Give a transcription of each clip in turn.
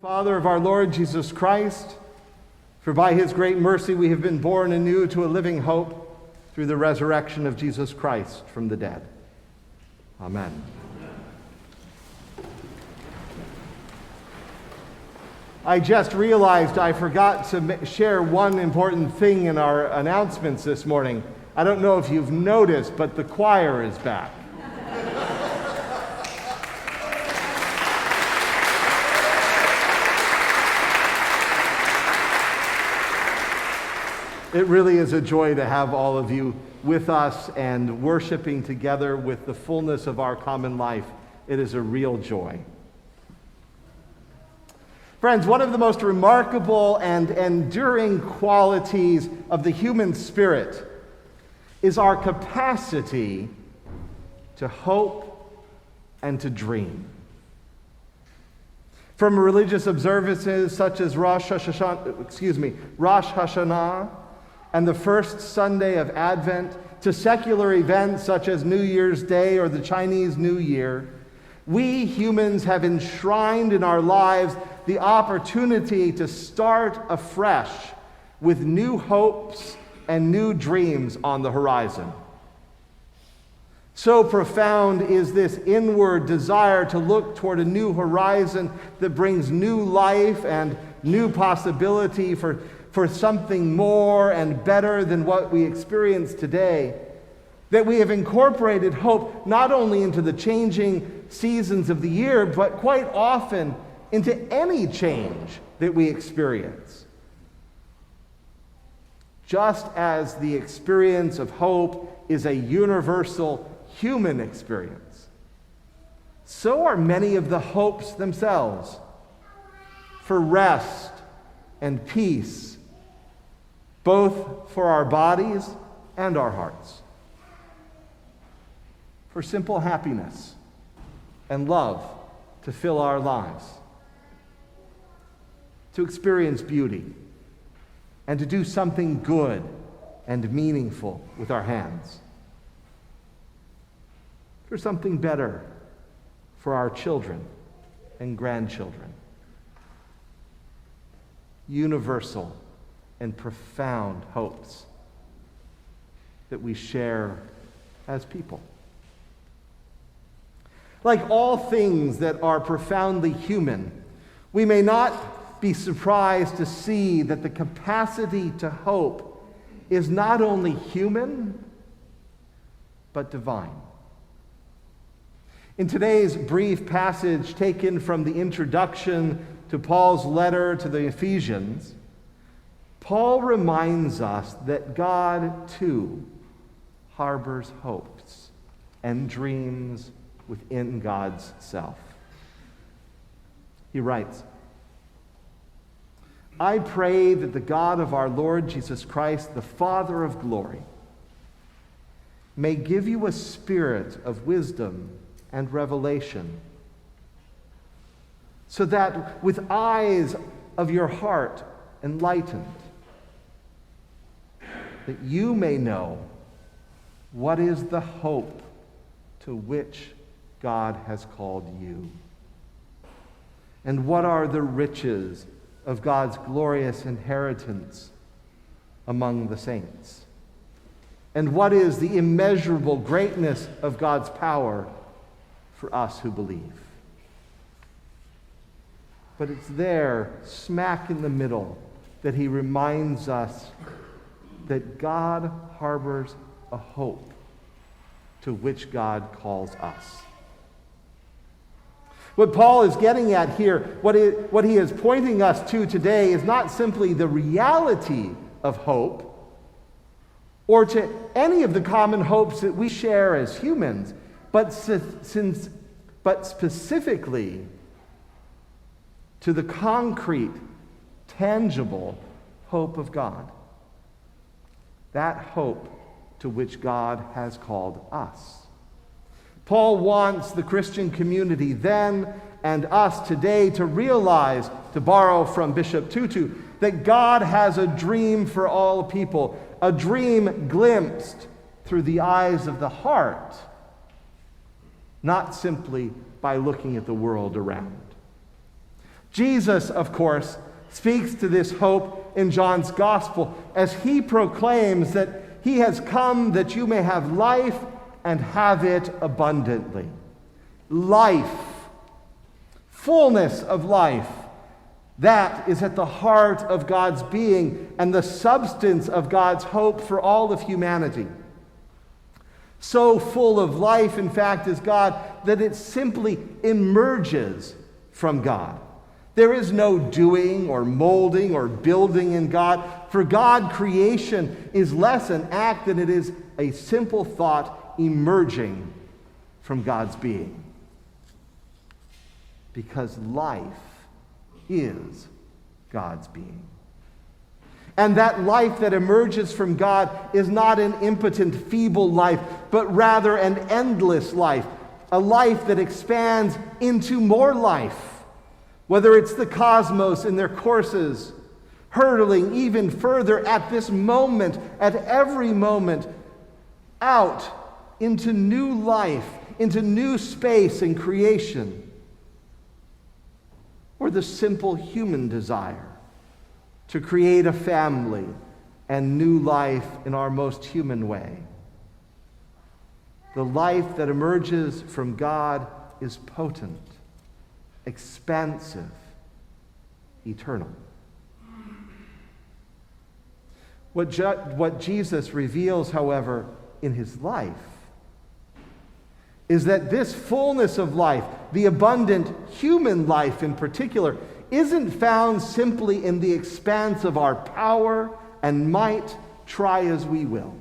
Father of our Lord Jesus Christ, for by his great mercy we have been born anew to a living hope through the resurrection of Jesus Christ from the dead. Amen. I just realized I forgot to share one important thing in our announcements this morning. I don't know if you've noticed, but the choir is back. It really is a joy to have all of you with us and worshiping together with the fullness of our common life. It is a real joy. Friends, one of the most remarkable and enduring qualities of the human spirit is our capacity to hope and to dream. From religious observances such as Rosh Hashanah, and the first Sunday of Advent, to secular events such as New Year's Day or the Chinese New Year, we humans have enshrined in our lives the opportunity to start afresh with new hopes and new dreams on the horizon. So profound is this inward desire to look toward a new horizon that brings new life and new possibility for something more and better than what we experience today, that we have incorporated hope not only into the changing seasons of the year, but quite often into any change that we experience. Just as the experience of hope is a universal human experience, so are many of the hopes themselves for rest and peace, both for our bodies and our hearts, for simple happiness and love to fill our lives, to experience beauty, and to do something good and meaningful with our hands, for something better for our children and grandchildren. Universal and profound hopes that we share as people. Like all things that are profoundly human, we may not be surprised to see that the capacity to hope is not only human, but divine. In today's brief passage taken from the introduction to Paul's letter to the Ephesians, Paul reminds us that God, too, harbors hopes and dreams within God's self. He writes, "I pray that the God of our Lord Jesus Christ, the Father of glory, may give you a spirit of wisdom and revelation, so that with eyes of your heart enlightened, that you may know what is the hope to which God has called you, and what are the riches of God's glorious inheritance among the saints, and what is the immeasurable greatness of God's power for us who believe." But it's there, smack in the middle, that he reminds us that God harbors a hope to which God calls us. What Paul is getting at here, what he is pointing us to today, is not simply the reality of hope, or to any of the common hopes that we share as humans, but specifically to the concrete, tangible hope of God. That hope to which God has called us. Paul wants the Christian community then and us today to realize, to borrow from Bishop Tutu, that God has a dream for all people, a dream glimpsed through the eyes of the heart, not simply by looking at the world around. Jesus, of course, speaks to this hope in John's gospel as he proclaims that he has come that you may have life and have it abundantly. Life, fullness of life, that is at the heart of God's being and the substance of God's hope for all of humanity. So full of life, in fact, is God that it simply emerges from God. There is no doing or molding or building in God. For God, creation is less an act than it is a simple thought emerging from God's being. Because life is God's being. And that life that emerges from God is not an impotent, feeble life, but rather an endless life, a life that expands into more life. Whether it's the cosmos in their courses, hurtling even further at this moment, at every moment, out into new life, into new space and creation. Or the simple human desire to create a family and new life in our most human way. The life that emerges from God is potent, expansive, eternal. What Jesus reveals, however, in his life is that this fullness of life, the abundant human life in particular, isn't found simply in the expanse of our power and might, try as we will.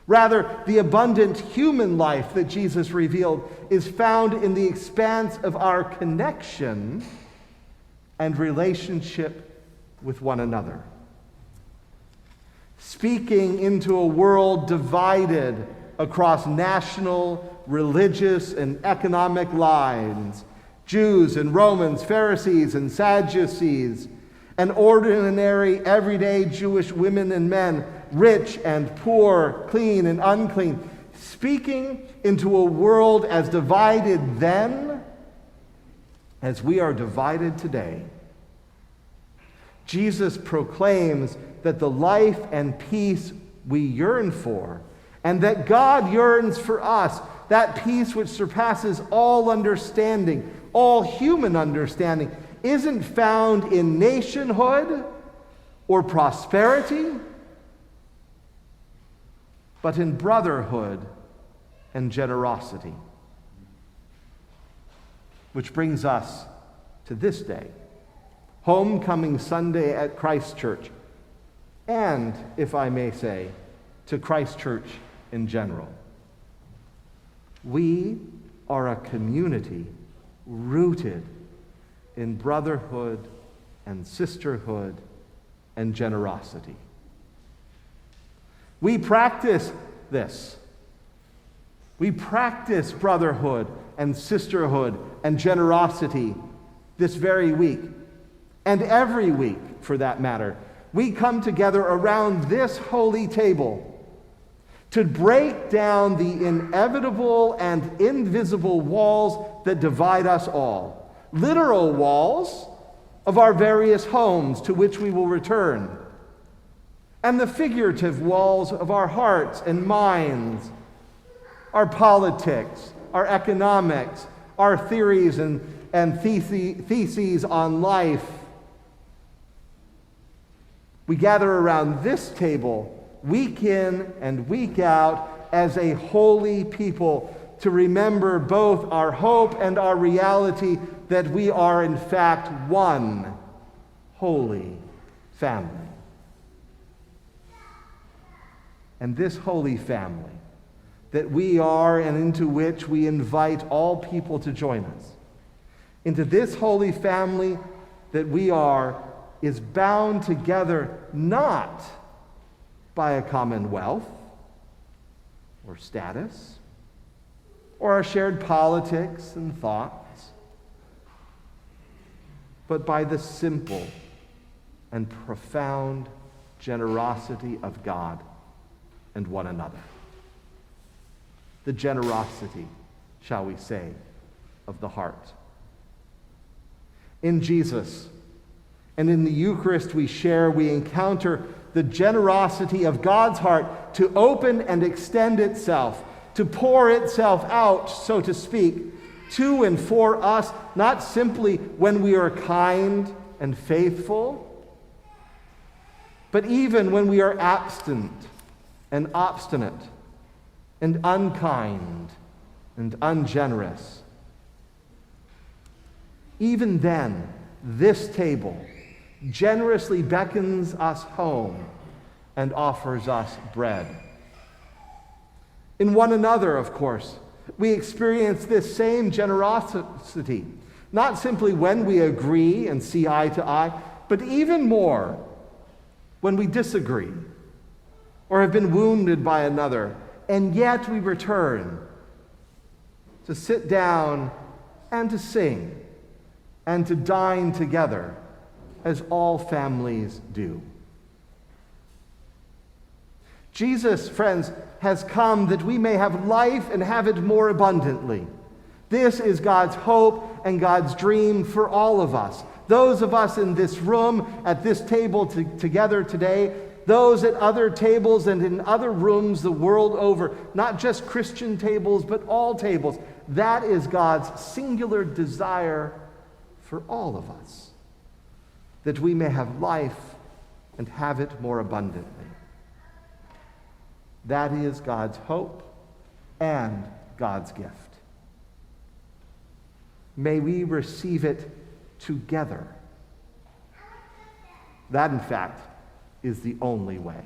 Rather, the abundant human life that Jesus revealed is found in the expanse of our connection and relationship with one another. Speaking into a world divided across national, religious, and economic lines, Jews and Romans, Pharisees and Sadducees, and ordinary, everyday Jewish women and men, rich and poor, clean and unclean, speaking into a world as divided then as we are divided today. Jesus proclaims that the life and peace we yearn for, and that God yearns for us, that peace which surpasses all understanding, all human understanding, isn't found in nationhood or prosperity, but in brotherhood and generosity. Which brings us to this day, Homecoming Sunday at Christ Church, and, if I may say, to Christ Church in general. We are a community rooted in brotherhood and sisterhood and generosity. We practice this. We practice brotherhood and sisterhood and generosity this very week, and every week for that matter. We come together around this holy table to break down the inevitable and invisible walls that divide us all. Literal walls of our various homes to which we will return, and the figurative walls of our hearts and minds, our politics, our economics, our theories and theses on life. We gather around this table week in and week out as a holy people to remember both our hope and our reality that we are in fact one holy family. And this holy family that we are and into which we invite all people to join us, into this holy family that we are, is bound together not by a common wealth or status or our shared politics and thoughts, but by the simple and profound generosity of God and one another. The generosity, shall we say, of the heart. In Jesus and in the Eucharist we share, we encounter the generosity of God's heart to open and extend itself, to pour itself out, so to speak, to and for us, not simply when we are kind and faithful, but even when we are absent and obstinate and unkind and ungenerous. Even then, this table generously beckons us home and offers us bread. In one another, of course, we experience this same generosity, not simply when we agree and see eye to eye, but even more when we disagree or have been wounded by another, and yet we return to sit down and to sing and to dine together, as all families do. Jesus, friends, has come that we may have life and have it more abundantly. This is God's hope and God's dream for all of us. Those of us in this room, at this table together today, those at other tables and in other rooms the world over, not just Christian tables, but all tables. That is God's singular desire for all of us, that we may have life and have it more abundantly. That is God's hope and God's gift. May we receive it together. That, in fact, is the only way.